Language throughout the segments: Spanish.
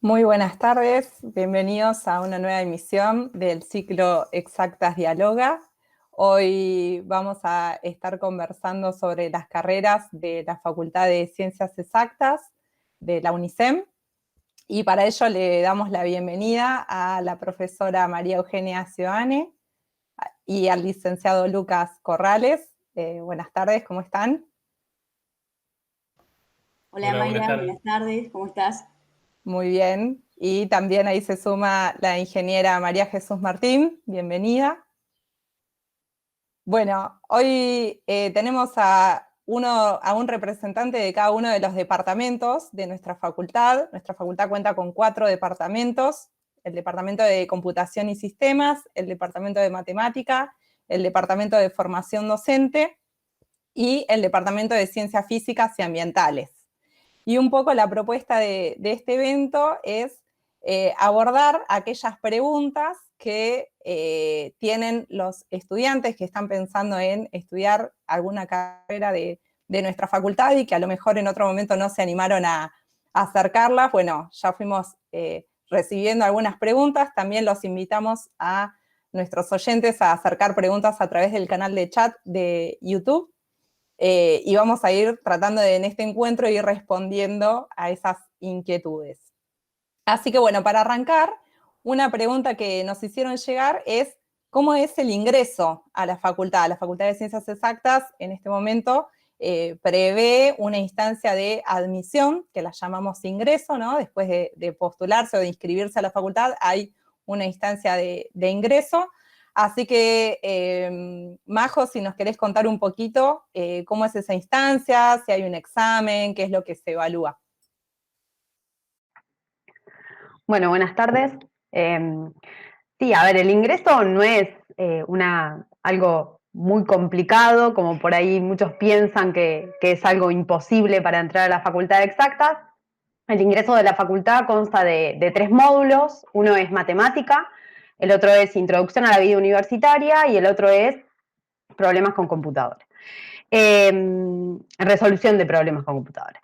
Muy buenas tardes, bienvenidos a una nueva emisión del ciclo Exactas Dialoga. Hoy vamos a estar conversando sobre las carreras de la Facultad de Ciencias Exactas de la UNICEM, y para ello le damos la bienvenida a la profesora María Eugenia Sioane y al licenciado Lucas Corrales. Buenas tardes, ¿cómo están? Hola Hola, buenas Mayra, tardes. buenas tardes, ¿cómo estás? Muy bien. Y también ahí se suma la ingeniera María Jesús Martín. Bienvenida. Bueno, hoy tenemos a un representante de cada uno de los departamentos de nuestra facultad. Nuestra facultad cuenta con 4 departamentos: el departamento de computación y sistemas, el departamento de matemática, el departamento de formación docente y el departamento de ciencias físicas y ambientales. Y un poco la propuesta de este evento es abordar aquellas preguntas que tienen los estudiantes que están pensando en estudiar alguna carrera de nuestra facultad y que a lo mejor en otro momento no se animaron a acercarlas. Bueno, ya fuimos recibiendo algunas preguntas. También los invitamos a nuestros oyentes a acercar preguntas a través del canal de chat de YouTube. Y vamos a ir tratando de, en este encuentro, ir respondiendo a esas inquietudes. Así que bueno, para arrancar, una pregunta que nos hicieron llegar es: ¿cómo es el ingreso a la facultad? La Facultad de Ciencias Exactas en este momento prevé una instancia de admisión, que la llamamos ingreso, ¿no? Después de postularse o de inscribirse a la facultad, hay una instancia de ingreso. Así que, Majo, si nos querés contar un poquito cómo es esa instancia, si hay un examen, qué es lo que se evalúa. Bueno, buenas tardes. Sí, a ver, el ingreso no es algo muy complicado, como por ahí muchos piensan que es algo imposible para entrar a la Facultad de Exactas. El ingreso de la facultad consta de 3 módulos: uno es matemática, el otro es introducción a la vida universitaria y el otro es problemas con computadora. Resolución de problemas con computadora.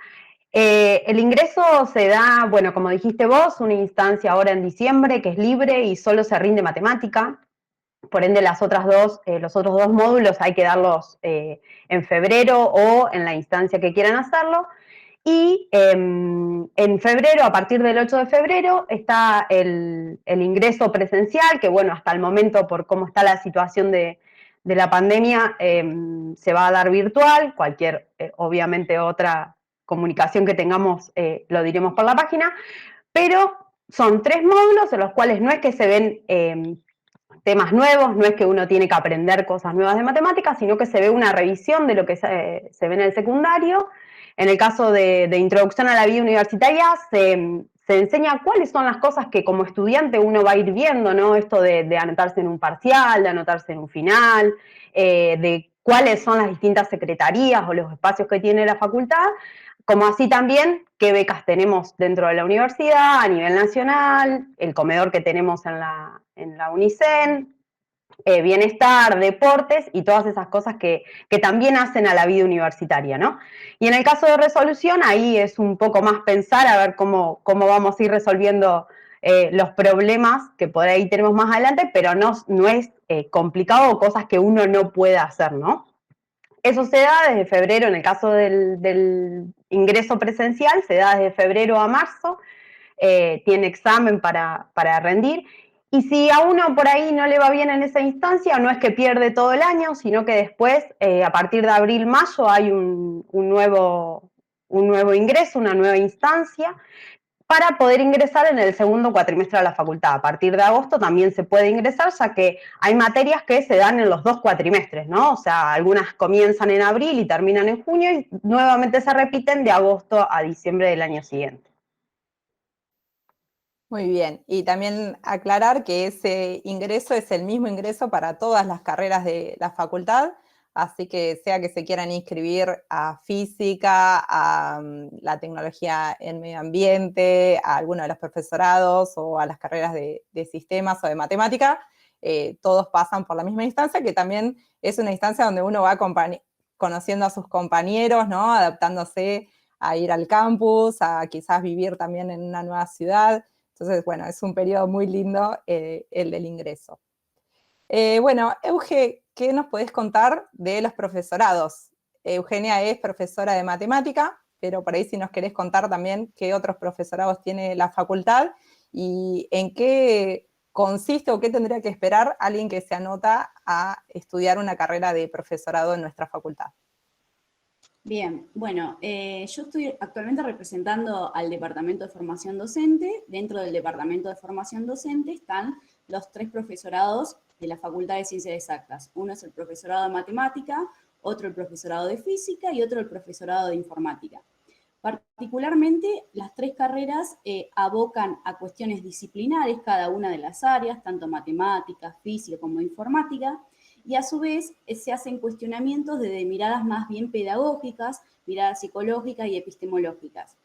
El ingreso se da, bueno, como dijiste vos, una instancia ahora en diciembre que es libre y solo se rinde matemática. Por ende, los otros dos módulos hay que darlos en febrero o en la instancia que quieran hacerlo. Y en febrero, a partir del 8 de febrero, está el ingreso presencial, que bueno, hasta el momento, por cómo está la situación de la pandemia, se va a dar virtual. Cualquier, obviamente, otra comunicación que tengamos lo diremos por la página, pero son 3 módulos en los cuales no es que se ven temas nuevos, no es que uno tiene que aprender cosas nuevas de matemáticas, sino que se ve una revisión de lo que se ve en el secundario. En el caso de introducción a la vida universitaria, se enseña cuáles son las cosas que como estudiante uno va a ir viendo, ¿no? Esto de anotarse en un parcial, de anotarse en un final, de cuáles son las distintas secretarías o los espacios que tiene la facultad, como así también qué becas tenemos dentro de la universidad a nivel nacional, el comedor que tenemos en la UNICEN, bienestar, deportes y todas esas cosas que también hacen a la vida universitaria, ¿no? Y en el caso de resolución, ahí es un poco más pensar a ver cómo vamos a ir resolviendo los problemas que por ahí tenemos más adelante, pero no es complicado o cosas que uno no pueda hacer, ¿no? Eso se da desde febrero, en el caso del ingreso presencial, se da desde febrero a marzo, tiene examen para rendir. Y si a uno por ahí no le va bien en esa instancia, no es que pierde todo el año, sino que después, a partir de abril-mayo, hay un nuevo ingreso, una nueva instancia, para poder ingresar en el segundo cuatrimestre de la facultad. A partir de agosto también se puede ingresar, ya que hay materias que se dan en los 2 cuatrimestres, ¿no? O sea, algunas comienzan en abril y terminan en junio y nuevamente se repiten de agosto a diciembre del año siguiente. Muy bien, y también aclarar que ese ingreso es el mismo ingreso para todas las carreras de la facultad, así que sea que se quieran inscribir a física, a la tecnología en medio ambiente, a alguno de los profesorados o a las carreras de sistemas o de matemática, todos pasan por la misma instancia, que también es una instancia donde uno va conociendo a sus compañeros, ¿no? Adaptándose a ir al campus, a quizás vivir también en una nueva ciudad. Entonces, bueno, es un periodo muy lindo el del ingreso. Bueno, Euge, ¿qué nos podés contar de los profesorados? Eugenia es profesora de matemática, pero por ahí si nos querés contar también qué otros profesorados tiene la facultad y en qué consiste o qué tendría que esperar alguien que se anota a estudiar una carrera de profesorado en nuestra facultad. Bien, bueno, yo estoy actualmente representando al Departamento de Formación Docente. Dentro del Departamento de Formación Docente están los 3 profesorados de la Facultad de Ciencias Exactas. Uno es el profesorado de Matemática, otro el profesorado de Física y otro el profesorado de Informática. Particularmente, las 3 carreras abocan a cuestiones disciplinares cada una de las áreas, tanto matemática, física como informática, y a su vez se hacen cuestionamientos desde miradas más bien pedagógicas, miradas psicológicas y epistemológicas.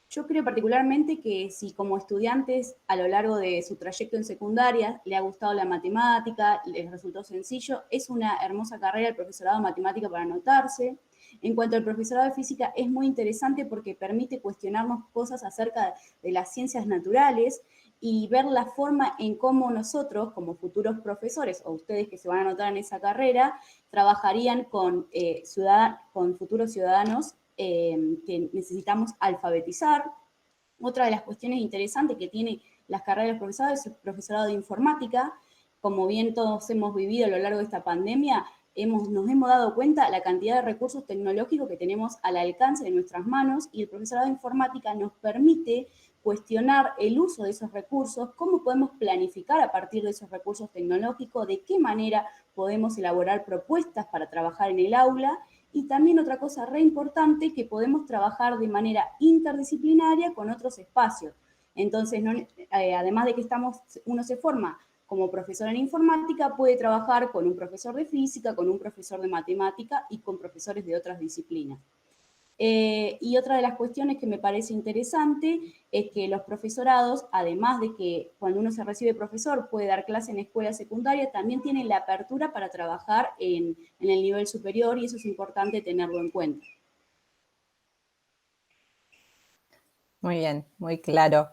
Yo creo particularmente que si como estudiantes a lo largo de su trayecto en secundaria le ha gustado la matemática, les resultó sencillo, es una hermosa carrera el profesorado de matemática para anotarse. En cuanto al profesorado de física, es muy interesante porque permite cuestionarnos cosas acerca de las ciencias naturales y ver la forma en cómo nosotros, como futuros profesores, o ustedes que se van a anotar en esa carrera, trabajarían con futuros ciudadanos que necesitamos alfabetizar. Otra de las cuestiones interesantes que tiene las carreras de profesorado es el profesorado de informática. Como bien todos hemos vivido a lo largo de esta pandemia, nos hemos dado cuenta la cantidad de recursos tecnológicos que tenemos al alcance de nuestras manos y el profesorado de informática nos permite cuestionar el uso de esos recursos, cómo podemos planificar a partir de esos recursos tecnológicos, de qué manera podemos elaborar propuestas para trabajar en el aula y también otra cosa re importante, que podemos trabajar de manera interdisciplinaria con otros espacios. Entonces, además de que uno se forma como profesor en informática, puede trabajar con un profesor de física, con un profesor de matemática y con profesores de otras disciplinas. Y otra de las cuestiones que me parece interesante es que los profesorados, además de que cuando uno se recibe profesor puede dar clase en escuela secundaria, también tienen la apertura para trabajar en el nivel superior y eso es importante tenerlo en cuenta. Muy bien, muy claro.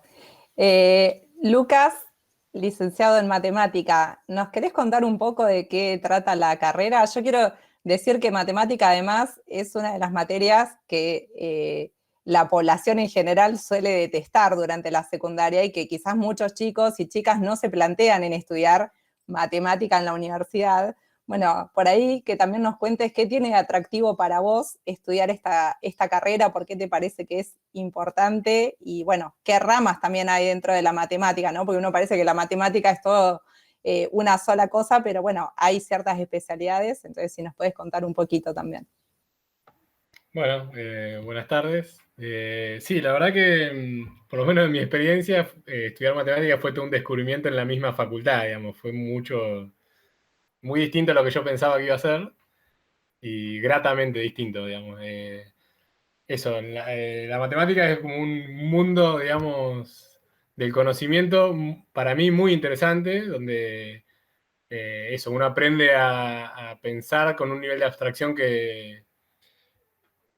Lucas, licenciado en matemática, ¿nos querés contar un poco de qué trata la carrera? Yo quiero decir que matemática además es una de las materias que la población en general suele detestar durante la secundaria y que quizás muchos chicos y chicas no se plantean en estudiar matemática en la universidad. Bueno, por ahí que también nos cuentes qué tiene de atractivo para vos estudiar esta carrera, por qué te parece que es importante y, bueno, qué ramas también hay dentro de la matemática, ¿no? Porque uno parece que la matemática es todo una sola cosa, pero bueno, hay ciertas especialidades, entonces si nos puedes contar un poquito también. Bueno, buenas tardes. Sí, la verdad que, por lo menos en mi experiencia, estudiar matemáticas fue todo un descubrimiento en la misma facultad, digamos, fue muy distinto a lo que yo pensaba que iba a ser y gratamente distinto, digamos. Eso, la matemática es como un mundo, digamos, del conocimiento para mí muy interesante, donde eso, uno aprende a pensar con un nivel de abstracción que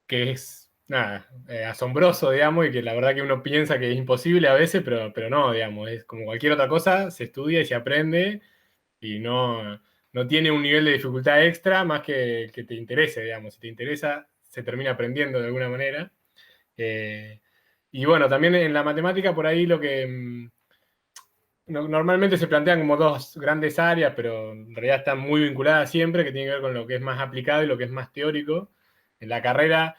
es, nada, asombroso, digamos, y que la verdad que uno piensa que es imposible a veces, pero no, digamos, es como cualquier otra cosa, se estudia y se aprende y no tiene un nivel de dificultad extra más que te interese, digamos, si te interesa, se termina aprendiendo de alguna manera. Y bueno, también en la matemática por ahí lo que normalmente se plantean como dos grandes áreas, pero en realidad están muy vinculadas siempre, que tiene que ver con lo que es más aplicado y lo que es más teórico. En la carrera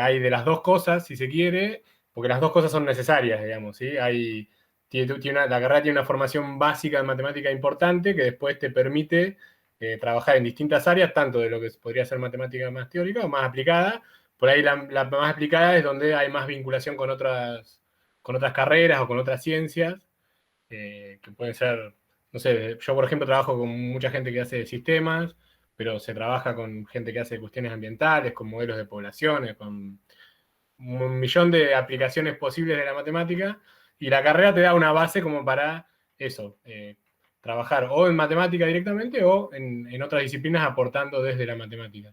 hay de las dos cosas, si se quiere, porque las dos cosas son necesarias, digamos, ¿sí? La carrera tiene una formación básica de matemática importante que después te permite trabajar en distintas áreas, tanto de lo que podría ser matemática más teórica o más aplicada. Por ahí la más aplicada es donde hay más vinculación con otras carreras o con otras ciencias que pueden ser, no sé, yo por ejemplo trabajo con mucha gente que hace sistemas, pero se trabaja con gente que hace cuestiones ambientales, con modelos de poblaciones, con un millón de aplicaciones posibles de la matemática, y la carrera te da una base como para eso, trabajar o en matemática directamente o en otras disciplinas aportando desde la matemática.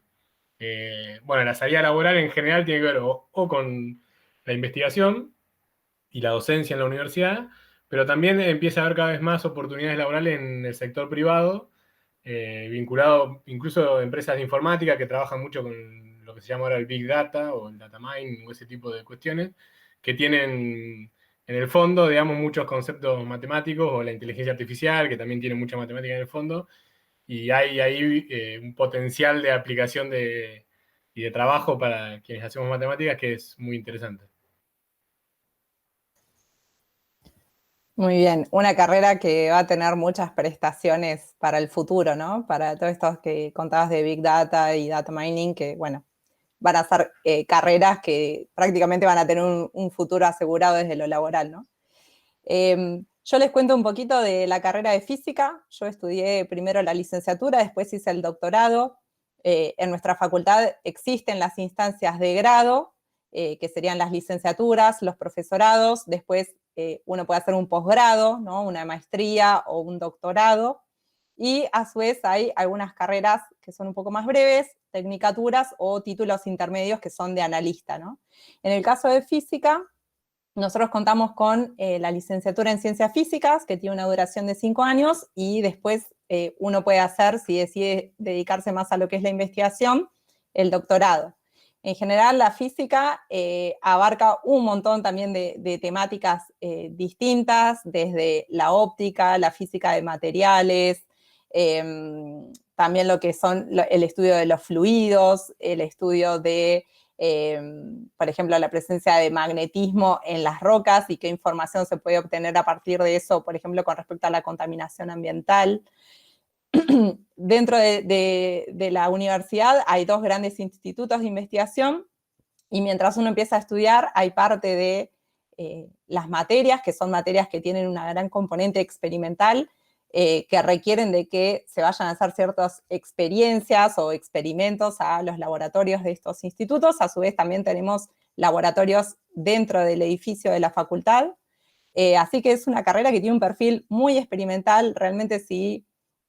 Bueno, la salida laboral en general tiene que ver o con la investigación y la docencia en la universidad, pero también empieza a haber cada vez más oportunidades laborales en el sector privado, vinculado incluso a empresas de informática que trabajan mucho con lo que se llama ahora el Big Data o el Data Mining o ese tipo de cuestiones, que tienen en el fondo, digamos, muchos conceptos matemáticos, o la inteligencia artificial, que también tiene mucha matemática en el fondo, y hay ahí un potencial de aplicación y de trabajo para quienes hacemos matemáticas que es muy interesante. Muy bien, una carrera que va a tener muchas prestaciones para el futuro, ¿no? Para todos estos que contabas de Big Data y Data Mining, que, bueno, van a ser carreras que prácticamente van a tener un futuro asegurado desde lo laboral, ¿no? Yo les cuento un poquito de la carrera de física. Yo estudié primero la licenciatura, después hice el doctorado. En nuestra facultad existen las instancias de grado, que serían las licenciaturas, los profesorados. Después uno puede hacer un posgrado, ¿no? Una maestría o un doctorado. Y a su vez hay algunas carreras que son un poco más breves, tecnicaturas o títulos intermedios que son de analista, ¿no? En el caso de física, nosotros contamos con la licenciatura en Ciencias Físicas, que tiene una duración de 5 años, y después uno puede hacer, si decide dedicarse más a lo que es la investigación, el doctorado. En general, la física abarca un montón también de temáticas distintas, desde la óptica, la física de materiales, también lo que son el estudio de los fluidos, el estudio de por ejemplo, la presencia de magnetismo en las rocas y qué información se puede obtener a partir de eso, por ejemplo, con respecto a la contaminación ambiental. Dentro de la universidad hay 2 grandes institutos de investigación, y mientras uno empieza a estudiar hay parte de las materias, que son materias que tienen una gran componente experimental, que requieren de que se vayan a hacer ciertas experiencias o experimentos a los laboratorios de estos institutos. A su vez también tenemos laboratorios dentro del edificio de la facultad. Así que es una carrera que tiene un perfil muy experimental. Realmente si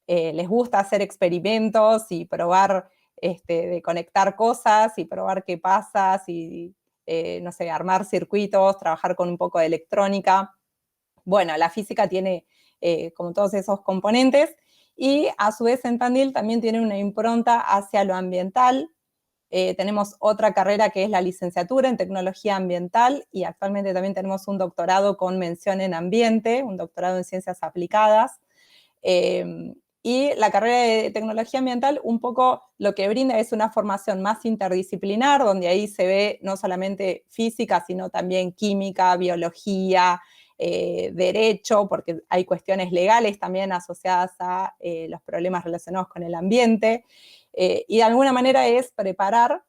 les gusta hacer experimentos y probar, de conectar cosas y probar qué pasa, si, no sé, armar circuitos, trabajar con un poco de electrónica. Bueno, la física tiene como todos esos componentes, y a su vez en Tandil también tiene una impronta hacia lo ambiental. Tenemos otra carrera que es la licenciatura en tecnología ambiental, y actualmente también tenemos un doctorado con mención en ambiente, un doctorado en ciencias aplicadas. Y la carrera de tecnología ambiental un poco lo que brinda es una formación más interdisciplinar, donde ahí se ve no solamente física, sino también química, biología, derecho, porque hay cuestiones legales también asociadas a los problemas relacionados con el ambiente, y de alguna manera es preparar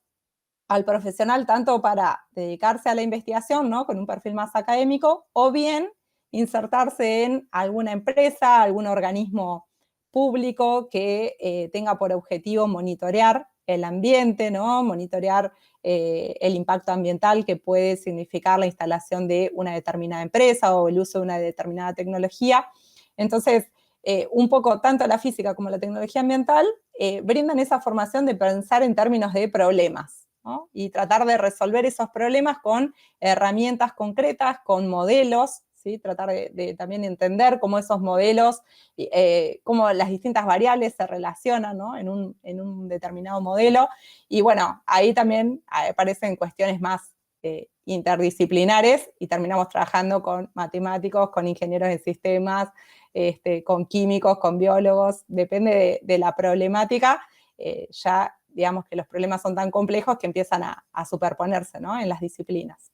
al profesional tanto para dedicarse a la investigación, ¿no? Con un perfil más académico, o bien insertarse en alguna empresa, algún organismo público que tenga por objetivo monitorear el ambiente, ¿no? Monitorear el impacto ambiental que puede significar la instalación de una determinada empresa o el uso de una determinada tecnología. Entonces, un poco tanto la física como la tecnología ambiental brindan esa formación de pensar en términos de problemas, ¿no? Y tratar de resolver esos problemas con herramientas concretas, con modelos, ¿sí? Tratar de también entender cómo esos modelos, cómo las distintas variables se relacionan, ¿no? en un determinado modelo. Y bueno, ahí también aparecen cuestiones más interdisciplinares, y terminamos trabajando con matemáticos, con ingenieros de sistemas, con químicos, con biólogos, depende de la problemática. Ya digamos que los problemas son tan complejos que empiezan a superponerse, ¿no? En las disciplinas.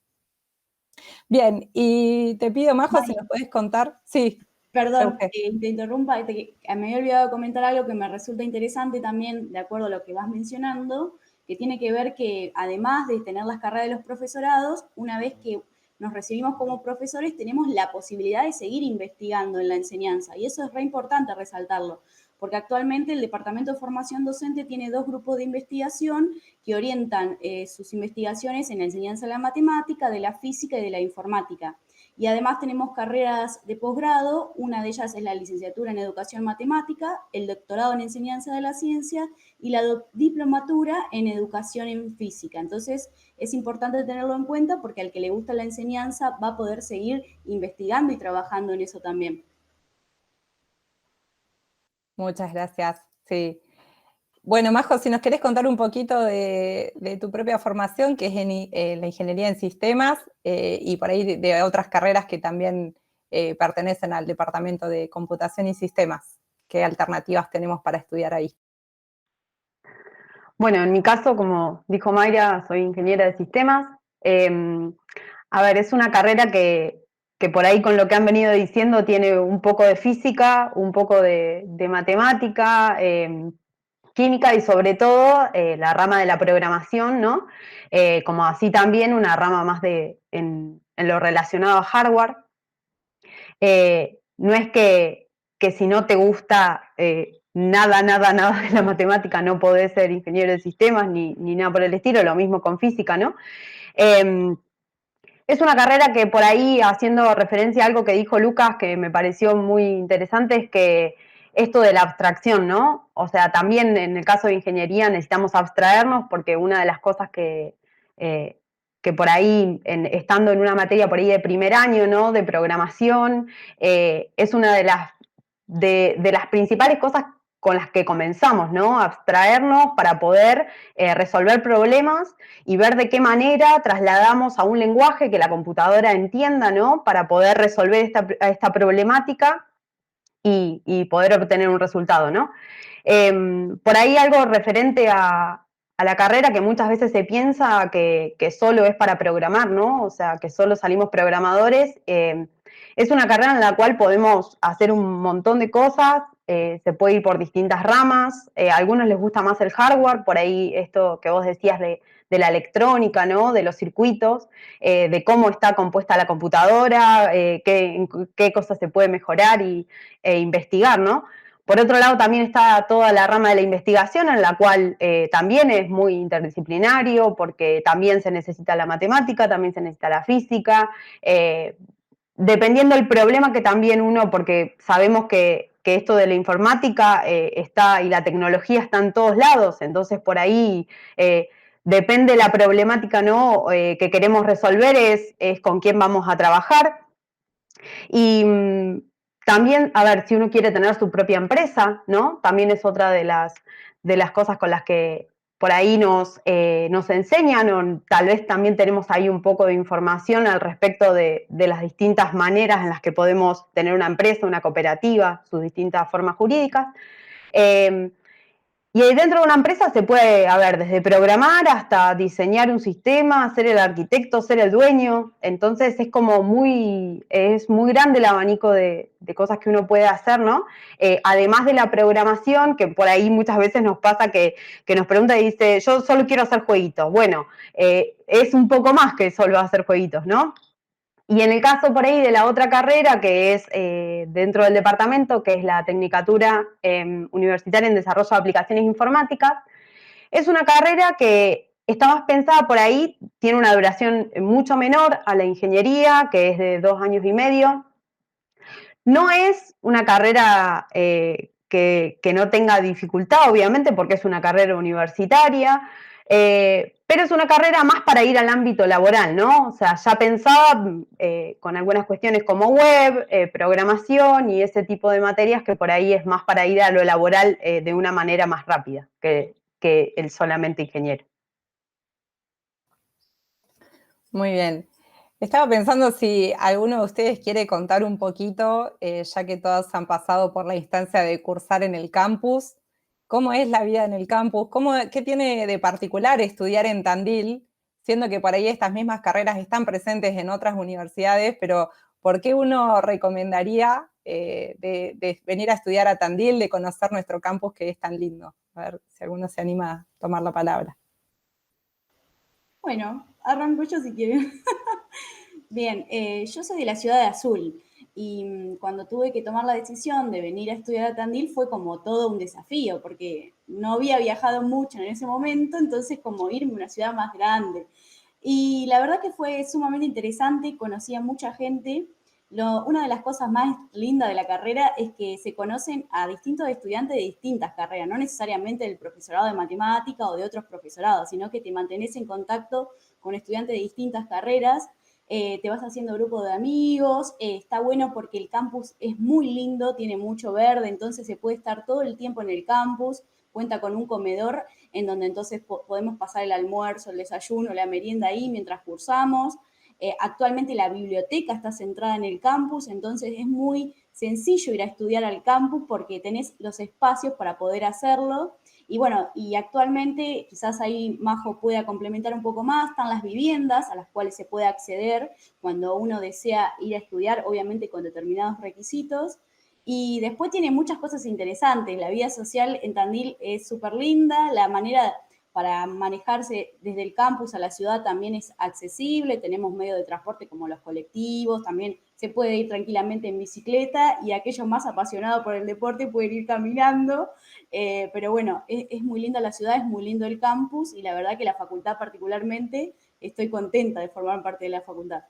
Bien, y te pido, Majo, si nos podés contar. Sí. Perdón, te interrumpa, me había olvidado comentar algo que me resulta interesante también, de acuerdo a lo que vas mencionando, que tiene que ver que además de tener las carreras de los profesorados, una vez que nos recibimos como profesores, tenemos la posibilidad de seguir investigando en la enseñanza, y eso es re importante resaltarlo, porque actualmente el Departamento de Formación Docente tiene 2 grupos de investigación que orientan sus investigaciones en la enseñanza de la matemática, de la física y de la informática. Y además tenemos carreras de posgrado, una de ellas es la licenciatura en Educación Matemática, el doctorado en Enseñanza de la Ciencia y la diplomatura en Educación en Física. Entonces, es importante tenerlo en cuenta porque al que le gusta la enseñanza va a poder seguir investigando y trabajando en eso también. Muchas gracias. Sí. Bueno, Majo, si nos querés contar un poquito de tu propia formación, que es en la ingeniería en sistemas, y por ahí de otras carreras que también pertenecen al departamento de computación y sistemas. ¿Qué alternativas tenemos para estudiar ahí? Bueno, en mi caso, como dijo Mayra, soy ingeniera de sistemas. A ver, es una carrera que por ahí con lo que han venido diciendo tiene un poco de física, un poco de matemática, química y sobre todo la rama de la programación, ¿no? Como así también una rama más en lo relacionado a hardware. No es que si no te gusta nada de la matemática no podés ser ingeniero de sistemas ni nada por el estilo, lo mismo con física, ¿no? Es una carrera que por ahí, haciendo referencia a algo que dijo Lucas, que me pareció muy interesante, es que esto de la abstracción, ¿no? O sea, también en el caso de ingeniería necesitamos abstraernos porque una de las cosas que por ahí, estando en una materia por ahí de primer año, ¿no? De programación, es una de las principales cosas con las que comenzamos, ¿no? Abstraernos para poder resolver problemas y ver de qué manera trasladamos a un lenguaje que la computadora entienda, ¿no? Para poder resolver esta problemática y poder obtener un resultado, ¿no? Por ahí algo referente a la carrera que muchas veces se piensa que solo es para programar, ¿no? O sea, que solo salimos programadores. Es una carrera en la cual podemos hacer un montón de cosas, se puede ir por distintas ramas, a algunos les gusta más el hardware, por ahí esto que vos decías de la electrónica, ¿no? De los circuitos, de cómo está compuesta la computadora, qué cosas se puede mejorar e investigar, ¿no? Por otro lado, también está toda la rama de la investigación, en la cual también es muy interdisciplinario, porque también se necesita la matemática, también se necesita la física, dependiendo del problema que también uno, porque sabemos que esto de la informática está y la tecnología está en todos lados, entonces por ahí depende de la problemática, ¿no? Que queremos resolver, es con quién vamos a trabajar. Y también, a ver, si uno quiere tener su propia empresa, ¿no? También es otra de las cosas con las que por ahí nos enseñan, o tal vez también tenemos ahí un poco de información al respecto de las distintas maneras en las que podemos tener una empresa, una cooperativa, sus distintas formas jurídicas. Y ahí dentro de una empresa se puede, a ver, desde programar hasta diseñar un sistema, ser el arquitecto, ser el dueño. Entonces es muy grande el abanico de cosas que uno puede hacer, ¿no? Además de la programación, que por ahí muchas veces nos pasa que nos pregunta y dice, yo solo quiero hacer jueguitos. Bueno, es un poco más que solo hacer jueguitos, ¿no? Y en el caso por ahí de la otra carrera, que es dentro del departamento, que es la Tecnicatura Universitaria en Desarrollo de Aplicaciones Informáticas, es una carrera que está más pensada por ahí, tiene una duración mucho menor a la ingeniería, que es de 2 años y medio. No es una carrera que no tenga dificultad, obviamente, porque es una carrera universitaria, pero es una carrera más para ir al ámbito laboral, ¿no? O sea, ya pensaba con algunas cuestiones como web, programación y ese tipo de materias que por ahí es más para ir a lo laboral de una manera más rápida que el solamente ingeniero. Muy bien. Estaba pensando si alguno de ustedes quiere contar un poquito, ya que todos han pasado por la instancia de cursar en el campus, cómo es la vida en el campus, qué tiene de particular estudiar en Tandil, siendo que por ahí estas mismas carreras están presentes en otras universidades, pero ¿por qué uno recomendaría de venir a estudiar a Tandil, de conocer nuestro campus que es tan lindo? A ver si alguno se anima a tomar la palabra. Bueno, arranco yo si quieren. Bien, yo soy de la ciudad de Azul. Y cuando tuve que tomar la decisión de venir a estudiar a Tandil fue como todo un desafío, porque no había viajado mucho en ese momento, entonces como irme a una ciudad más grande. Y la verdad que fue sumamente interesante, conocí a mucha gente. Una de las cosas más lindas de la carrera es que se conocen a distintos estudiantes de distintas carreras, no necesariamente del profesorado de matemática o de otros profesorados, sino que te mantenés en contacto con estudiantes de distintas carreras, te vas haciendo grupo de amigos, está bueno porque el campus es muy lindo, tiene mucho verde, entonces se puede estar todo el tiempo en el campus, cuenta con un comedor en donde entonces podemos pasar el almuerzo, el desayuno, la merienda ahí mientras cursamos. Actualmente la biblioteca está centrada en el campus, entonces es muy sencillo ir a estudiar al campus porque tenés los espacios para poder hacerlo. Y bueno, y actualmente, quizás ahí Majo pueda complementar un poco más, están las viviendas a las cuales se puede acceder cuando uno desea ir a estudiar, obviamente con determinados requisitos. Y después tiene muchas cosas interesantes. La vida social en Tandil es súper linda, la manera para manejarse desde el campus a la ciudad también es accesible, tenemos medios de transporte como los colectivos, también se puede ir tranquilamente en bicicleta y aquellos más apasionados por el deporte pueden ir caminando, pero bueno, es muy linda la ciudad, es muy lindo el campus y la verdad que la facultad particularmente estoy contenta de formar parte de la facultad.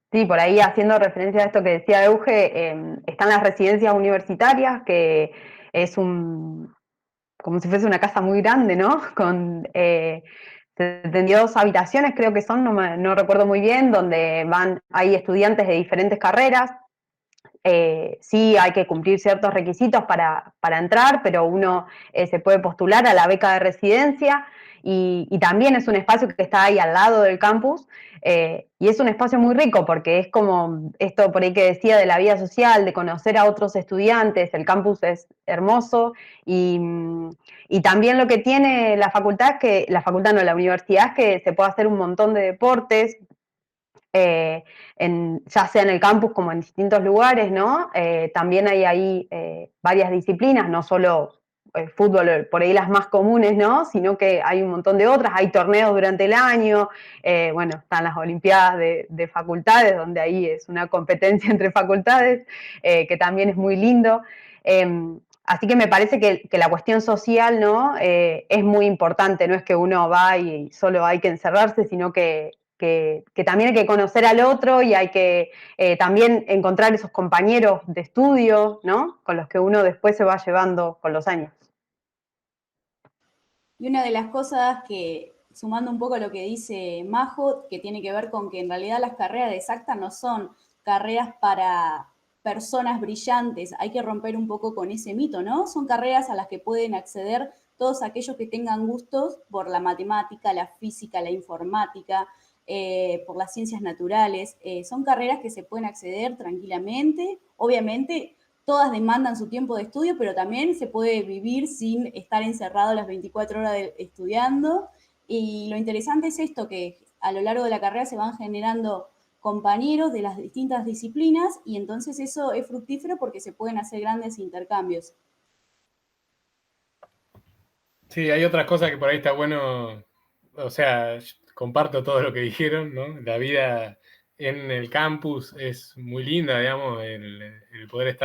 Sí, por ahí haciendo referencia a esto que decía Euge, están las residencias universitarias, que es como si fuese una casa muy grande, ¿no? Con 72 habitaciones, creo que son, no recuerdo muy bien, donde hay estudiantes de diferentes carreras. Sí hay que cumplir ciertos requisitos para entrar, pero uno se puede postular a la beca de residencia y también es un espacio que está ahí al lado del campus y es un espacio muy rico porque es como esto por ahí que decía de la vida social, de conocer a otros estudiantes, el campus es hermoso y también lo que tiene la facultad es que, la facultad no, la universidad es que se puede hacer un montón de deportes, ya sea en el campus como en distintos lugares, ¿no? También hay ahí varias disciplinas, no solo fútbol, por ahí las más comunes, ¿no? Sino que hay un montón de otras, hay torneos durante el año, bueno, están las olimpiadas de facultades, donde ahí es una competencia entre facultades, que también es muy lindo. Así que me parece que la cuestión social, ¿no? Es muy importante, no es que uno va y solo hay que encerrarse, sino que también hay que conocer al otro y hay que también encontrar esos compañeros de estudio, ¿no? Con los que uno después se va llevando con los años. Y una de las cosas que, sumando un poco a lo que dice Majo, que tiene que ver con que en realidad las carreras de exacta no son carreras para personas brillantes, hay que romper un poco con ese mito, ¿no? Son carreras a las que pueden acceder todos aquellos que tengan gustos por la matemática, la física, la informática, por las ciencias naturales. Son carreras que se pueden acceder tranquilamente. Obviamente, todas demandan su tiempo de estudio, pero también se puede vivir sin estar encerrado las 24 horas estudiando. Y lo interesante es esto, que a lo largo de la carrera se van generando compañeros de las distintas disciplinas y entonces eso es fructífero porque se pueden hacer grandes intercambios. Sí, hay otras cosas que por ahí está bueno, o sea, comparto todo lo que dijeron, ¿no? La vida en el campus es muy linda, digamos, el poder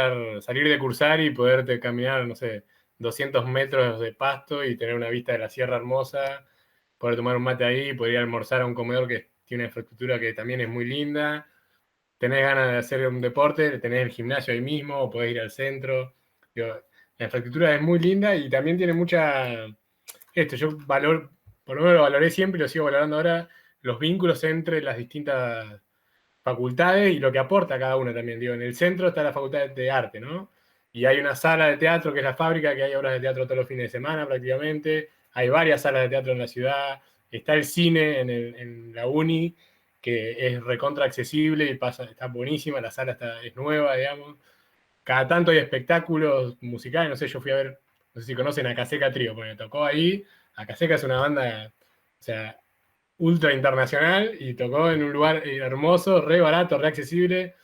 salir de cursar y poderte caminar, no sé, 200 metros de pasto y tener una vista de la sierra hermosa, poder tomar un mate ahí, poder ir a almorzar a un comedor que tiene una infraestructura que también es muy linda, tenés ganas de hacer un deporte, tenés el gimnasio ahí mismo, o podés ir al centro. Digo, la infraestructura es muy linda y también tiene mucha... yo por lo menos lo valoré siempre y lo sigo valorando ahora, los vínculos entre las distintas facultades y lo que aporta cada una también. Digo, en el centro está la facultad de arte, ¿no? Y hay una sala de teatro que es la fábrica, que hay obras de teatro todos los fines de semana prácticamente. Hay varias salas de teatro en la ciudad. Está el cine en la uni, que es recontra accesible y está buenísima. La sala es nueva, digamos. Cada tanto hay espectáculos musicales. No sé, yo fui a ver, no sé si conocen a Caseca Trío, porque me tocó ahí. A Caseca es una banda, o sea, ultra internacional y tocó en un lugar hermoso, re barato, re accesible.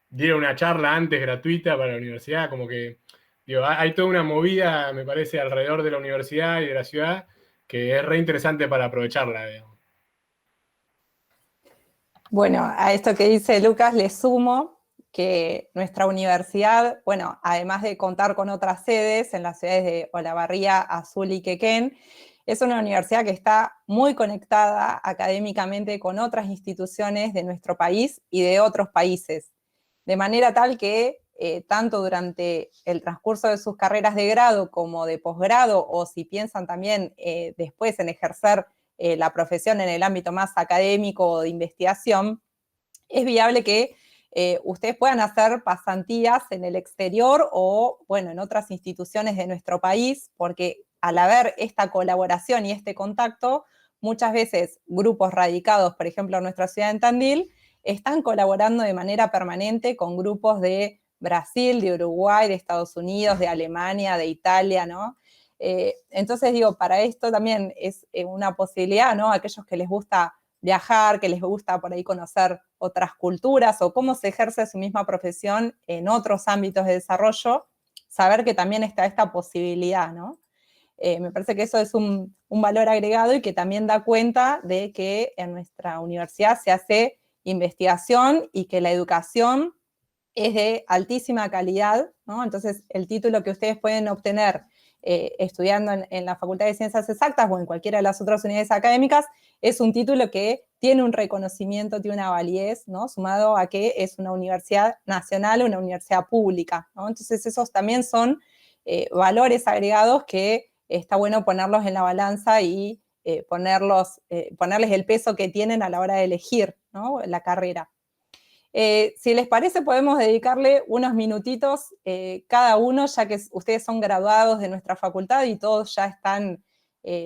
Dieron una charla antes gratuita para la universidad, como que digo, hay toda una movida, me parece, alrededor de la universidad y de la ciudad que es re interesante para aprovecharla, digamos. Bueno, a esto que dice Lucas le sumo que nuestra universidad, bueno, además de contar con otras sedes en las ciudades de Olavarría, Azul y Quequén, es una universidad que está muy conectada académicamente con otras instituciones de nuestro país y de otros países, de manera tal que tanto durante el transcurso de sus carreras de grado como de posgrado, o si piensan también después en ejercer la profesión en el ámbito más académico o de investigación, es viable que ustedes puedan hacer pasantías en el exterior o, bueno, en otras instituciones de nuestro país, porque al haber esta colaboración y este contacto, muchas veces grupos radicados, por ejemplo, en nuestra ciudad en Tandil, están colaborando de manera permanente con grupos de Brasil, de Uruguay, de Estados Unidos, de Alemania, de Italia, ¿no? Entonces digo, para esto también es una posibilidad, ¿no? Aquellos que les gusta viajar, que les gusta por ahí conocer otras culturas o cómo se ejerce su misma profesión en otros ámbitos de desarrollo, saber que también está esta posibilidad, ¿no? Me parece que eso es un valor agregado y que también da cuenta de que en nuestra universidad se hace investigación y que la educación es de altísima calidad, ¿no? Entonces, el título que ustedes pueden obtener estudiando en la Facultad de Ciencias Exactas o en cualquiera de las otras unidades académicas es un título que tiene un reconocimiento, tiene una validez, ¿no? Sumado a que es una universidad nacional, una universidad pública, ¿no? Entonces, esos también son valores agregados que está bueno ponerlos en la balanza y ponerles el peso que tienen a la hora de elegir, ¿no? La carrera. Si les parece, podemos dedicarle unos minutitos cada uno, ya que ustedes son graduados de nuestra facultad y todos ya están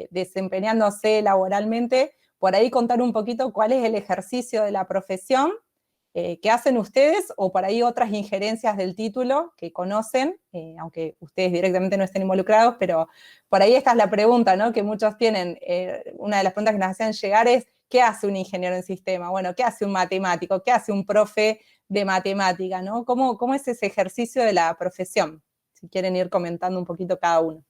desempeñándose laboralmente, por ahí contar un poquito cuál es el ejercicio de la profesión que hacen ustedes, o por ahí otras injerencias del título que conocen, aunque ustedes directamente no estén involucrados, pero por ahí esta es la pregunta, ¿no? Que muchos tienen. Una de las preguntas que nos hacían llegar es, ¿qué hace un ingeniero en sistema? Bueno, ¿qué hace un matemático? ¿Qué hace un profe de matemática? ¿No? ¿Cómo es ese ejercicio de la profesión? Si quieren ir comentando un poquito cada uno.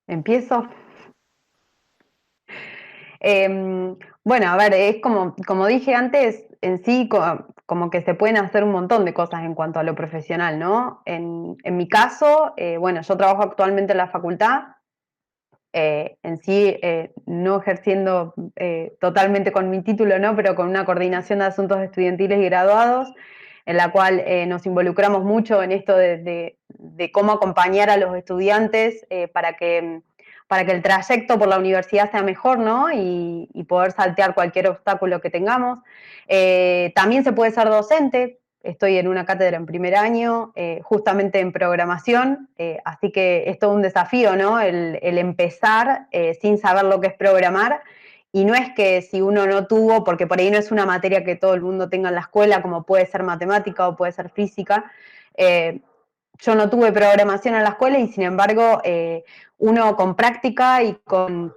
¿Empiezo? Bueno, a ver, es como dije antes, en sí como que se pueden hacer un montón de cosas en cuanto a lo profesional, ¿no? En mi caso, bueno, yo trabajo actualmente en la facultad, en sí no ejerciendo totalmente con mi título, ¿no? Pero con una coordinación de asuntos estudiantiles y graduados, en la cual nos involucramos mucho en esto de cómo acompañar a los estudiantes para que el trayecto por la universidad sea mejor, ¿no? Y poder saltear cualquier obstáculo que tengamos. También se puede ser docente. Estoy en una cátedra en primer año, justamente en programación, así que es todo un desafío, ¿no? El empezar sin saber lo que es programar. Y no es que si uno no tuvo, porque por ahí no es una materia que todo el mundo tenga en la escuela, como puede ser matemática o puede ser física. Yo no tuve programación en la escuela y sin embargo uno con práctica y con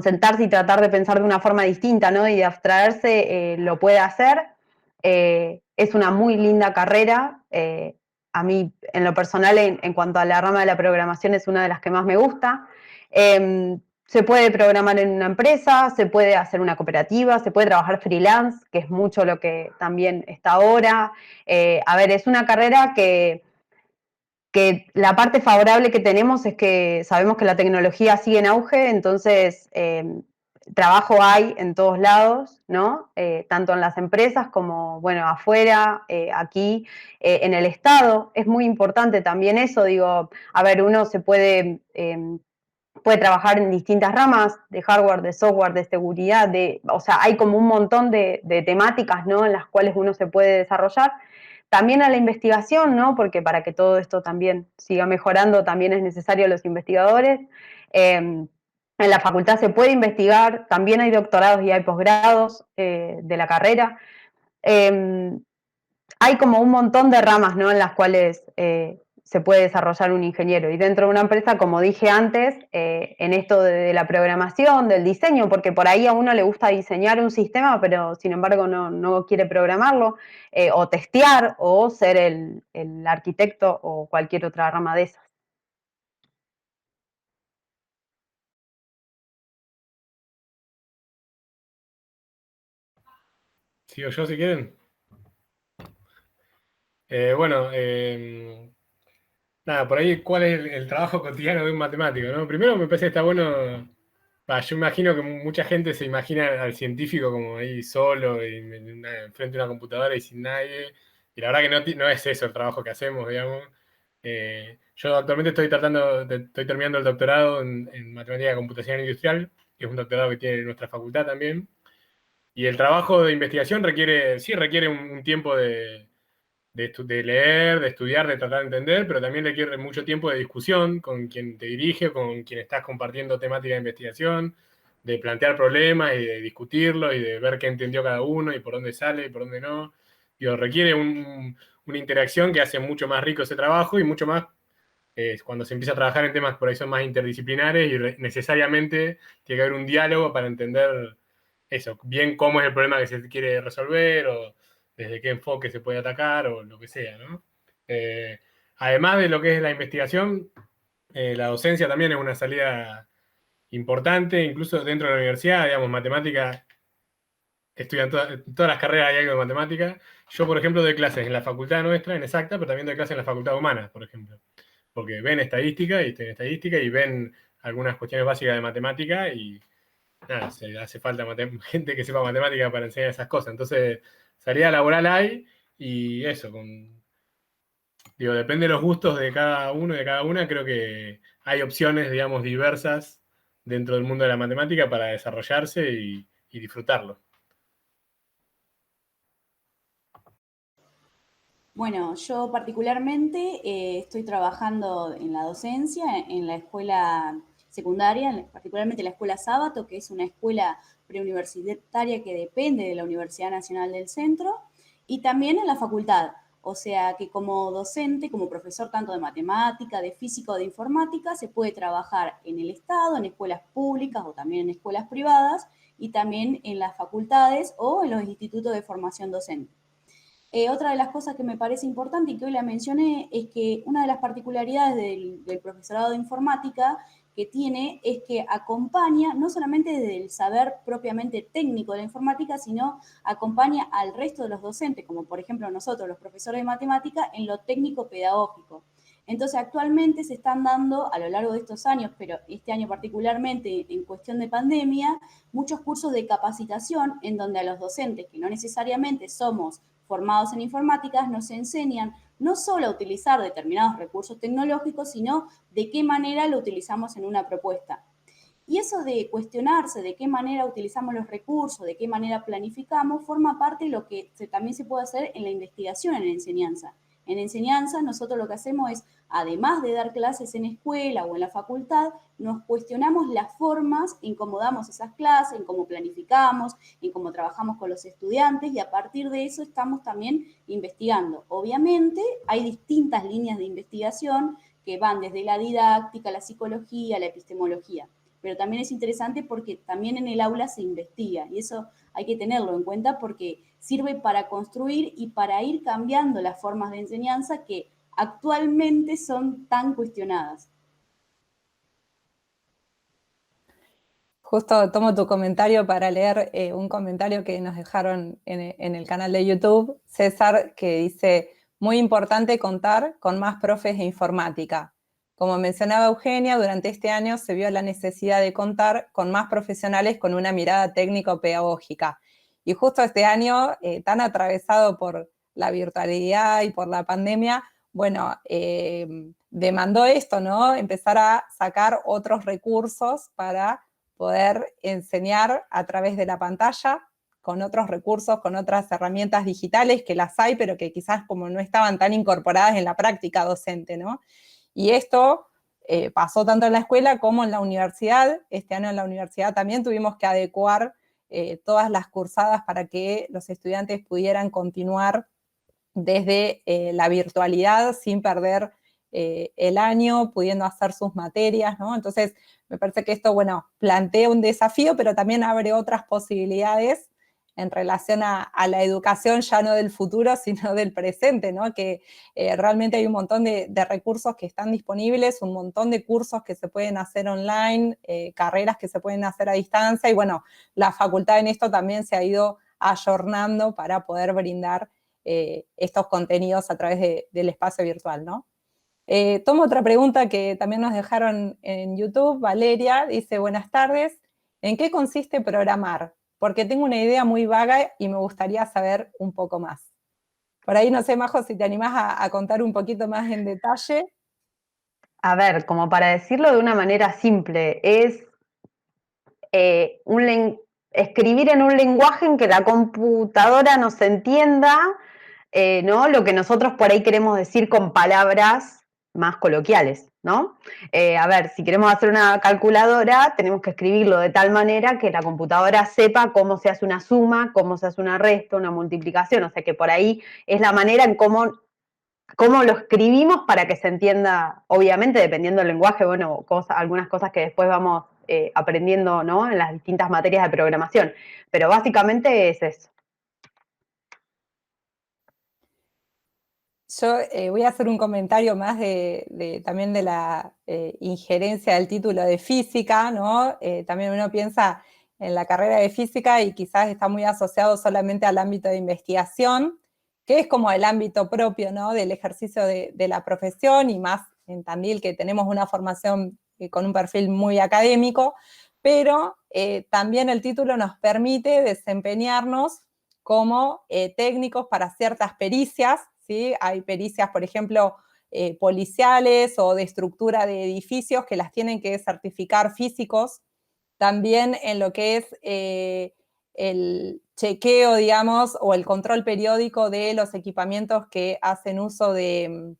sentarse y tratar de pensar de una forma distinta, ¿no? Y de abstraerse lo puede hacer. Es una muy linda carrera. A mí, en lo personal, en cuanto a la rama de la programación, es una de las que más me gusta. Se puede programar en una empresa, se puede hacer una cooperativa, se puede trabajar freelance, que es mucho lo que también está ahora. A ver, es una carrera que la parte favorable que tenemos es que sabemos que la tecnología sigue en auge, entonces trabajo hay en todos lados, ¿no? Tanto en las empresas como, bueno, afuera, aquí, en el Estado. Es muy importante también eso, digo, a ver, uno se puede trabajar en distintas ramas de hardware, de software, de seguridad, o sea, hay como un montón de temáticas, ¿no? En las cuales uno se puede desarrollar. También a la investigación, ¿no? Porque para que todo esto también siga mejorando, también es necesario los investigadores. En la facultad se puede investigar, también hay doctorados y hay posgrados de la carrera. Hay como un montón de ramas, ¿no? En las cuales se puede desarrollar un ingeniero. Y dentro de una empresa, como dije antes, en esto de la programación, del diseño, porque por ahí a uno le gusta diseñar un sistema, pero sin embargo no quiere programarlo, o testear, o ser el arquitecto o cualquier otra rama de esas. ¿Sigo yo si quieren? Bueno, nada, por ahí, ¿cuál es el trabajo cotidiano de un matemático, ¿no? Primero me parece que está bueno, yo imagino que mucha gente se imagina al científico como ahí solo, y frente a una computadora y sin nadie, y la verdad que no es eso el trabajo que hacemos, digamos. Yo actualmente estoy terminando el doctorado en matemática computacional industrial, que es un doctorado que tiene nuestra facultad también, y el trabajo de investigación requiere un tiempo de leer, de estudiar, de tratar de entender, pero también requiere mucho tiempo de discusión con quien te dirige, con quien estás compartiendo temática de investigación, de plantear problemas y de discutirlos y de ver qué entendió cada uno y por dónde sale y por dónde no. Requiere una interacción que hace mucho más rico ese trabajo y mucho más cuando se empieza a trabajar en temas por ahí son más interdisciplinares y necesariamente tiene que haber un diálogo para entender eso, bien cómo es el problema que se quiere resolver o desde qué enfoque se puede atacar o lo que sea, ¿no? Además de lo que es la investigación, la docencia también es una salida importante, incluso dentro de la universidad, digamos, matemática, estudian todas las carreras hay algo de matemática. Yo, por ejemplo, doy clases en la facultad nuestra, en exacta, pero también doy clases en la facultad de humanas, por ejemplo. Porque ven estadística y ven algunas cuestiones básicas de matemática y nada, se hace falta gente que sepa matemática para enseñar esas cosas. Entonces, salida laboral hay y eso, depende de los gustos de cada uno y de cada una, creo que hay opciones, digamos, diversas dentro del mundo de la matemática para desarrollarse y disfrutarlo. Bueno, yo particularmente estoy trabajando en la docencia, en la escuela secundaria, particularmente en la escuela Sábato, que es una escuela preuniversitaria que depende de la Universidad Nacional del Centro, y también en la facultad. O sea que como docente, como profesor tanto de matemática, de física o de informática, se puede trabajar en el Estado, en escuelas públicas o también en escuelas privadas, y también en las facultades o en los institutos de formación docente. Otra de las cosas que me parece importante y que hoy la mencioné es que una de las particularidades del profesorado de informática que tiene es que acompaña no solamente desde el saber propiamente técnico de la informática, sino acompaña al resto de los docentes, como por ejemplo nosotros, los profesores de matemática, en lo técnico pedagógico. Entonces, actualmente se están dando, a lo largo de estos años, pero este año particularmente en cuestión de pandemia, muchos cursos de capacitación en donde a los docentes, que no necesariamente somos formados en informática, nos enseñan no solo a utilizar determinados recursos tecnológicos, sino de qué manera lo utilizamos en una propuesta. Y eso de cuestionarse de qué manera utilizamos los recursos, de qué manera planificamos, forma parte de lo que también se puede hacer en la investigación en la enseñanza. En enseñanza nosotros lo que hacemos es, además de dar clases en escuela o en la facultad, nos cuestionamos las formas en cómo damos esas clases, en cómo planificamos, en cómo trabajamos con los estudiantes y a partir de eso estamos también investigando. Obviamente hay distintas líneas de investigación que van desde la didáctica, la psicología, la epistemología. Pero también es interesante porque también en el aula se investiga y eso hay que tenerlo en cuenta porque sirve para construir y para ir cambiando las formas de enseñanza que actualmente son tan cuestionadas. Justo tomo tu comentario para leer un comentario que nos dejaron en el canal de YouTube, César, que dice, muy importante contar con más profes de informática. Como mencionaba Eugenia, durante este año se vio la necesidad de contar con más profesionales con una mirada técnico-pedagógica. Y justo este año, tan atravesado por la virtualidad y por la pandemia, bueno, demandó esto, ¿no? Empezar a sacar otros recursos para poder enseñar a través de la pantalla, con otros recursos, con otras herramientas digitales, que las hay, pero que quizás como no estaban tan incorporadas en la práctica docente, ¿no? Y esto pasó tanto en la escuela como en la universidad. Este año en la universidad también tuvimos que adecuar todas las cursadas para que los estudiantes pudieran continuar desde la virtualidad sin perder el año, pudiendo hacer sus materias, ¿no? Entonces, me parece que esto, bueno, plantea un desafío, pero también abre otras posibilidades en relación a la educación ya no del futuro, sino del presente, ¿no? Que realmente hay un montón de recursos que están disponibles, un montón de cursos que se pueden hacer online, carreras que se pueden hacer a distancia, y bueno, la facultad en esto también se ha ido ayornando para poder brindar estos contenidos a través del espacio virtual, ¿no? Tomo otra pregunta que también nos dejaron en YouTube. Valeria dice, buenas tardes, ¿en qué consiste programar? Porque tengo una idea muy vaga y me gustaría saber un poco más. Por ahí, no sé, Majo, si te animás a contar un poquito más en detalle. A ver, como para decirlo de una manera simple, es escribir en un lenguaje en que la computadora nos entienda, ¿no? Lo que nosotros por ahí queremos decir con palabras más coloquiales, ¿no? A ver, si queremos hacer una calculadora, tenemos que escribirlo de tal manera que la computadora sepa cómo se hace una suma, cómo se hace una resta, una multiplicación, o sea que por ahí es la manera en cómo lo escribimos para que se entienda, obviamente dependiendo del lenguaje, bueno, algunas cosas que después vamos aprendiendo, ¿no? En las distintas materias de programación, pero básicamente es eso. Yo voy a hacer un comentario más también de la injerencia del título de física, ¿no? También uno piensa en la carrera de física y quizás está muy asociado solamente al ámbito de investigación, que es como el ámbito propio, ¿no? Del ejercicio de la profesión, y más en Tandil, que tenemos una formación con un perfil muy académico, pero también el título nos permite desempeñarnos como técnicos para ciertas pericias, ¿sí? Hay pericias, por ejemplo, policiales o de estructura de edificios que las tienen que certificar físicos. También en lo que es el chequeo, digamos, o el control periódico de los equipamientos que hacen uso de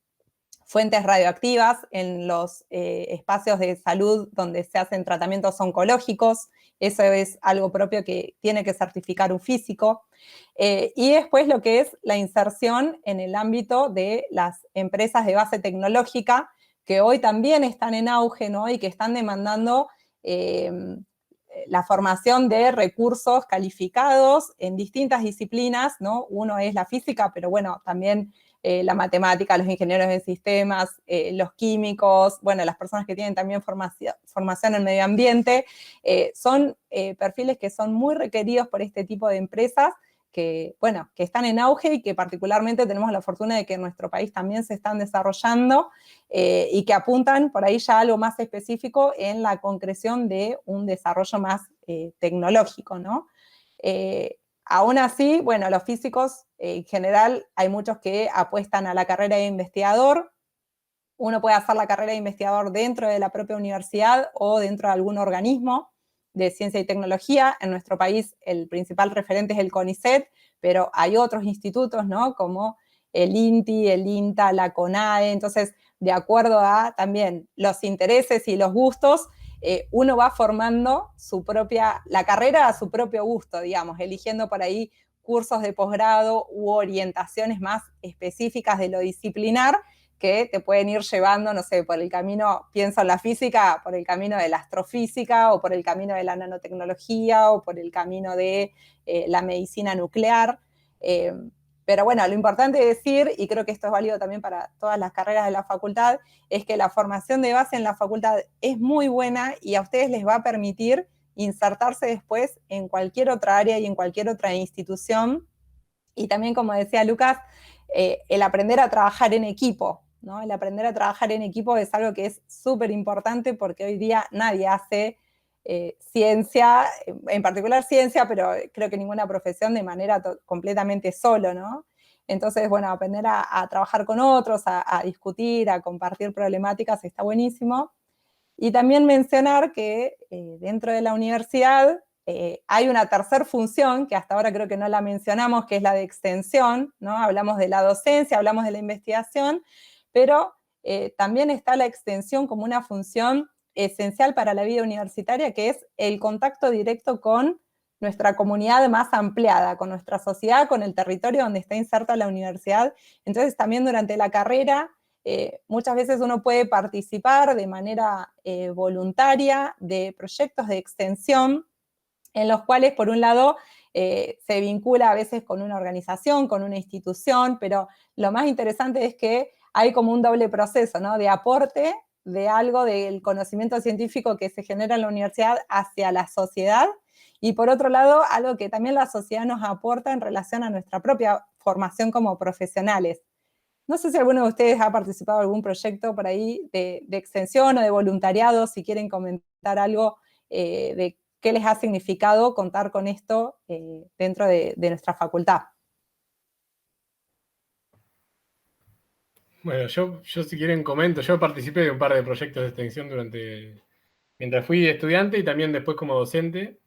fuentes radioactivas en los espacios de salud donde se hacen tratamientos oncológicos. Eso es algo propio que tiene que certificar un físico. Y después lo que es la inserción en el ámbito de las empresas de base tecnológica, que hoy también están en auge, ¿no? Y que están demandando la formación de recursos calificados en distintas disciplinas, ¿no? Uno es la física, pero bueno, también la matemática, los ingenieros de sistemas, los químicos, bueno, las personas que tienen también formación en medio ambiente, son perfiles que son muy requeridos por este tipo de empresas que, bueno, que están en auge y que particularmente tenemos la fortuna de que en nuestro país también se están desarrollando y que apuntan por ahí ya a algo más específico en la concreción de un desarrollo más tecnológico, ¿no? Aún así, bueno, los físicos en general hay muchos que apuestan a la carrera de investigador. Uno puede hacer la carrera de investigador dentro de la propia universidad o dentro de algún organismo de ciencia y tecnología. En nuestro país el principal referente es el CONICET, pero hay otros institutos, ¿no? Como el INTI, el INTA, la CONADE. Entonces, de acuerdo a también los intereses y los gustos, uno va formando la carrera a su propio gusto, digamos, eligiendo por ahí cursos de posgrado u orientaciones más específicas de lo disciplinar que te pueden ir llevando, no sé, por el camino, pienso en la física, por el camino de la astrofísica, o por el camino de la nanotecnología, o por el camino de la medicina nuclear. Pero bueno, lo importante decir, y creo que esto es válido también para todas las carreras de la facultad, es que la formación de base en la facultad es muy buena y a ustedes les va a permitir insertarse después en cualquier otra área y en cualquier otra institución. Y también, como decía Lucas, el aprender a trabajar en equipo, ¿no? El aprender a trabajar en equipo es algo que es súper importante porque hoy día nadie hace ciencia, en particular ciencia, pero creo que ninguna profesión de manera completamente solo, ¿no? Entonces, bueno, aprender a trabajar con otros, a discutir, a compartir problemáticas está buenísimo. Y también mencionar que dentro de la universidad hay una tercera función, que hasta ahora creo que no la mencionamos, que es la de extensión, ¿no? Hablamos de la docencia, hablamos de la investigación, pero también está la extensión como una función esencial para la vida universitaria, que es el contacto directo con nuestra comunidad más ampliada, con nuestra sociedad, con el territorio donde está inserta la universidad. Entonces también durante la carrera muchas veces uno puede participar de manera voluntaria de proyectos de extensión en los cuales, por un lado, se vincula a veces con una organización, con una institución, pero lo más interesante es que hay como un doble proceso, ¿no? De aporte de algo del conocimiento científico que se genera en la universidad hacia la sociedad, y por otro lado, algo que también la sociedad nos aporta en relación a nuestra propia formación como profesionales. No sé si alguno de ustedes ha participado en algún proyecto por ahí de extensión o de voluntariado, si quieren comentar algo de qué les ha significado contar con esto dentro de nuestra facultad. Bueno, yo si quieren comento, yo participé de un par de proyectos de extensión mientras fui estudiante y también después como docente.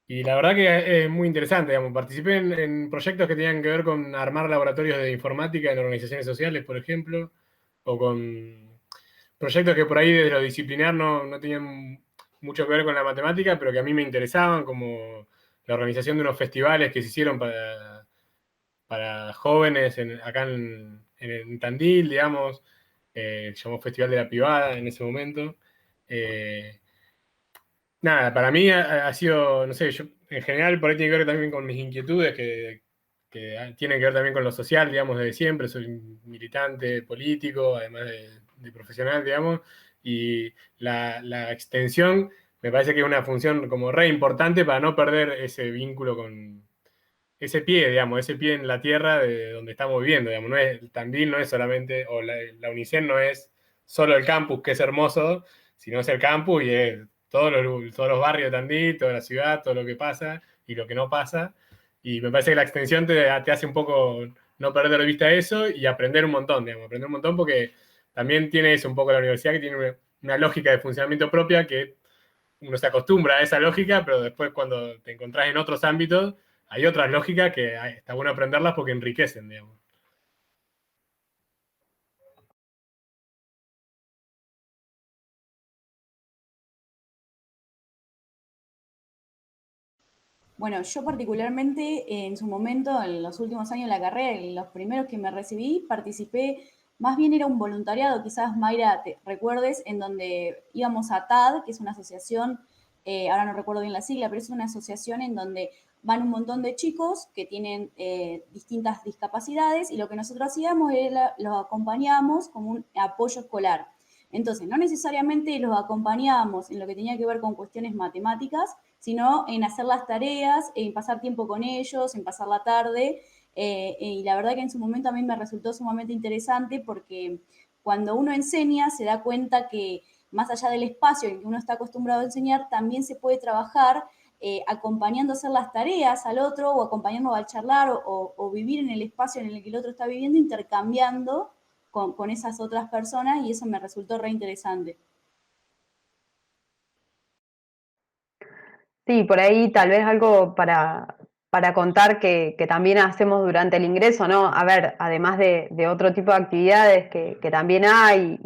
Y la verdad que es muy interesante, digamos. Participé en proyectos que tenían que ver con armar laboratorios de informática en organizaciones sociales, por ejemplo, o con proyectos que por ahí desde lo disciplinar no tenían mucho que ver con la matemática, pero que a mí me interesaban, como la organización de unos festivales que se hicieron para jóvenes acá en Tandil, digamos, se llamó Festival de la Pibada en ese momento. Nada, para mí ha sido, no sé, yo en general por ahí tiene que ver también con mis inquietudes que tienen que ver también con lo social, digamos, desde siempre. Soy militante político, además de profesional, digamos, y la extensión me parece que es una función como re importante para no perder ese vínculo con ese pie, digamos, ese pie en la tierra de donde estamos viviendo, digamos. Tandil no es solamente, o la UNICEN no es solo el campus, que es hermoso, sino es el campus y es todos los barrios de Tandil, toda la ciudad, todo lo que pasa y lo que no pasa. Y me parece que la extensión te hace un poco no perder de vista eso y aprender un montón, digamos, aprender un montón porque también tiene eso un poco la universidad, que tiene una lógica de funcionamiento propia que uno se acostumbra a esa lógica, pero después cuando te encontrás en otros ámbitos, hay otras lógicas que está bueno aprenderlas porque enriquecen, digamos. Bueno, yo particularmente en su momento, en los últimos años de la carrera, en los primeros que me recibí, participé, más bien era un voluntariado, quizás Mayra te recuerdes, en donde íbamos a TAD, que es una asociación, ahora no recuerdo bien la sigla, pero es una asociación en donde van un montón de chicos que tienen distintas discapacidades y lo que nosotros hacíamos era los acompañábamos como un apoyo escolar. Entonces, no necesariamente los acompañábamos en lo que tenía que ver con cuestiones matemáticas, sino en hacer las tareas, en pasar tiempo con ellos, en pasar la tarde. Y la verdad que en su momento a mí me resultó sumamente interesante porque cuando uno enseña se da cuenta que más allá del espacio en que uno está acostumbrado a enseñar, también se puede trabajar acompañando a hacer las tareas al otro o acompañando a charlar o vivir en el espacio en el que el otro está viviendo, intercambiando con esas otras personas y eso me resultó re interesante. Sí, por ahí tal vez algo para contar que también hacemos durante el ingreso, ¿no? A ver, además de otro tipo de actividades que también hay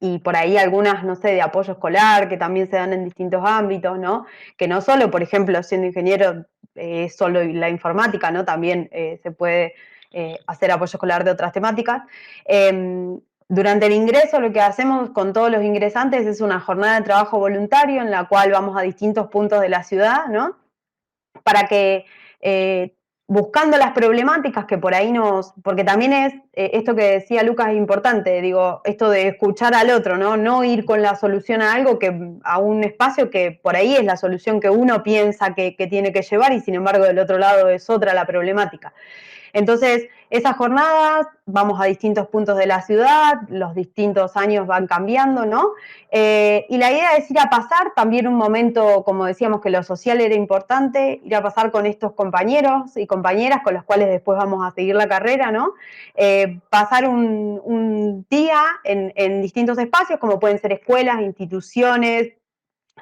y por ahí algunas, no sé, de apoyo escolar que también se dan en distintos ámbitos, ¿no? Que no solo, por ejemplo, siendo ingeniero es solo la informática, ¿no? También se puede hacer apoyo escolar de otras temáticas. Durante el ingreso lo que hacemos con todos los ingresantes es una jornada de trabajo voluntario en la cual vamos a distintos puntos de la ciudad, ¿no? Para que buscando las problemáticas que por ahí porque también es, esto que decía Lucas es importante, digo, esto de escuchar al otro, ¿no? No ir con la solución a algo, a un espacio que por ahí es la solución que uno piensa que tiene que llevar y sin embargo del otro lado es otra la problemática. Entonces, esas jornadas, vamos a distintos puntos de la ciudad, los distintos años van cambiando, ¿no? Y la idea es ir a pasar también un momento, como decíamos que lo social era importante, ir a pasar con estos compañeros y compañeras con los cuales después vamos a seguir la carrera, ¿no? Pasar un día en distintos espacios, como pueden ser escuelas, instituciones,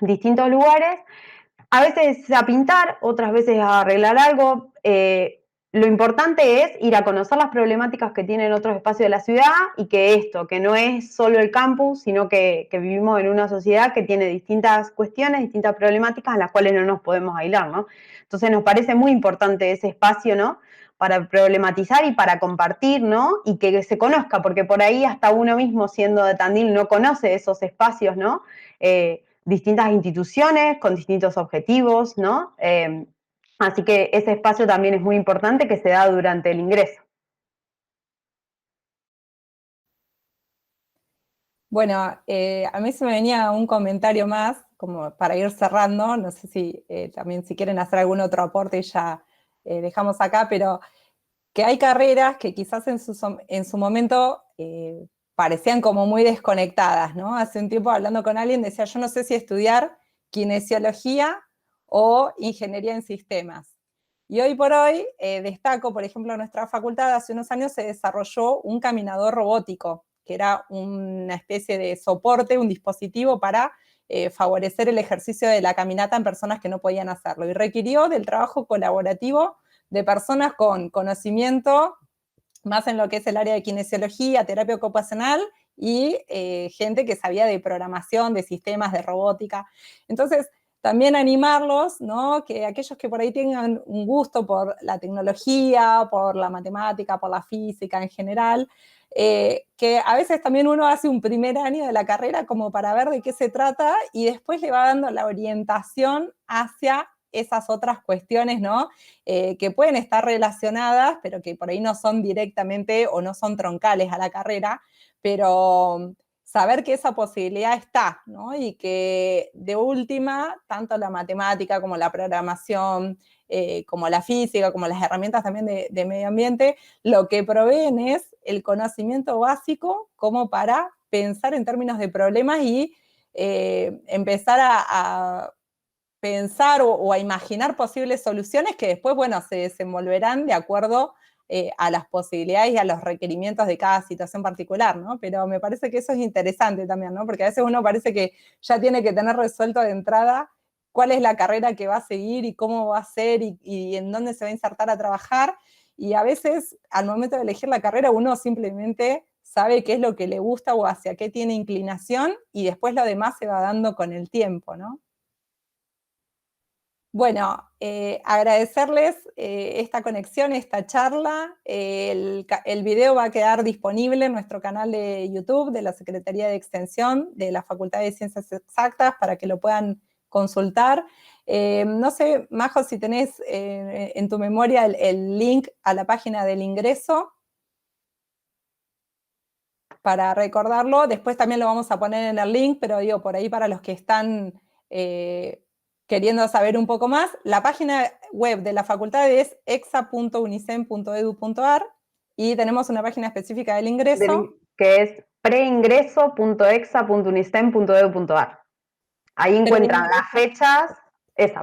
distintos lugares, a veces a pintar, otras veces a arreglar algo. Lo importante es ir a conocer las problemáticas que tienen otros espacios de la ciudad y que no es solo el campus, sino que vivimos en una sociedad que tiene distintas cuestiones, distintas problemáticas en las cuales no nos podemos aislar, ¿no? Entonces nos parece muy importante ese espacio, ¿no? Para problematizar y para compartir, ¿no? Y que se conozca, porque por ahí hasta uno mismo siendo de Tandil no conoce esos espacios, ¿no? Distintas instituciones con distintos objetivos, ¿no? Así que ese espacio también es muy importante que se da durante el ingreso. Bueno, a mí se me venía un comentario más como para ir cerrando, no sé si también si quieren hacer algún otro aporte ya dejamos acá, pero que hay carreras que quizás en su momento parecían como muy desconectadas, ¿no? Hace un tiempo hablando con alguien decía, yo no sé si estudiar kinesiología o ingeniería en sistemas. Y hoy por hoy destaco, por ejemplo, en nuestra facultad hace unos años se desarrolló un caminador robótico, que era una especie de soporte, un dispositivo para favorecer el ejercicio de la caminata en personas que no podían hacerlo. Y requirió del trabajo colaborativo de personas con conocimiento más en lo que es el área de kinesiología, terapia ocupacional y gente que sabía de programación, de sistemas, de robótica. Entonces, también animarlos, ¿no? Que aquellos que por ahí tengan un gusto por la tecnología, por la matemática, por la física en general, que a veces también uno hace un primer año de la carrera como para ver de qué se trata y después le va dando la orientación hacia esas otras cuestiones, ¿no? Que pueden estar relacionadas, pero que por ahí no son directamente o no son troncales a la carrera, pero saber que esa posibilidad está, ¿no? Y que de última, tanto la matemática como la programación, como la física, como las herramientas también de medio ambiente, lo que proveen es el conocimiento básico como para pensar en términos de problemas y empezar a pensar o a imaginar posibles soluciones que después, bueno, se desenvolverán de acuerdo a las posibilidades y a los requerimientos de cada situación particular, ¿no? Pero me parece que eso es interesante también, ¿no? Porque a veces uno parece que ya tiene que tener resuelto de entrada cuál es la carrera que va a seguir y cómo va a ser y en dónde se va a insertar a trabajar. Y a veces, al momento de elegir la carrera, uno simplemente sabe qué es lo que le gusta o hacia qué tiene inclinación y después lo demás se va dando con el tiempo, ¿no? Bueno, agradecerles esta conexión, esta charla. El video va a quedar disponible en nuestro canal de YouTube de la Secretaría de Extensión de la Facultad de Ciencias Exactas para que lo puedan consultar. No sé, Majo, si tenés en tu memoria el link a la página del ingreso para recordarlo. Después también lo vamos a poner en el link, pero digo, por ahí para los que están queriendo saber un poco más, la página web de la facultad es exa.unicen.edu.ar y tenemos una página específica del ingreso. Que es preingreso.exa.unicen.edu.ar. Ahí encuentran las fechas,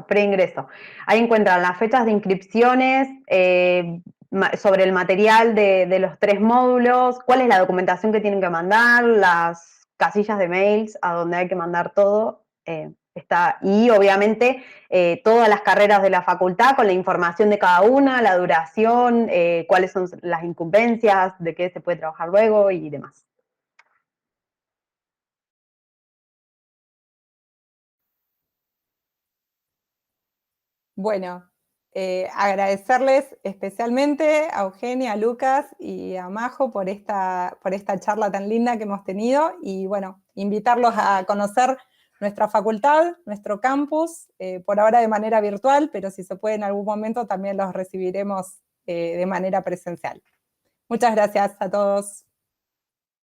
preingreso. Ahí encuentran las fechas de inscripciones, sobre el material de los 3 módulos, cuál es la documentación que tienen que mandar, las casillas de mails a donde hay que mandar todo. Y obviamente todas las carreras de la facultad con la información de cada una, la duración, cuáles son las incumbencias, de qué se puede trabajar luego y demás. Bueno, agradecerles especialmente a Eugenia, a Lucas y a Majo por esta charla tan linda que hemos tenido y bueno, invitarlos a conocer nuestra facultad, nuestro campus, por ahora de manera virtual, pero si se puede en algún momento también los recibiremos de manera presencial. Muchas gracias a todos.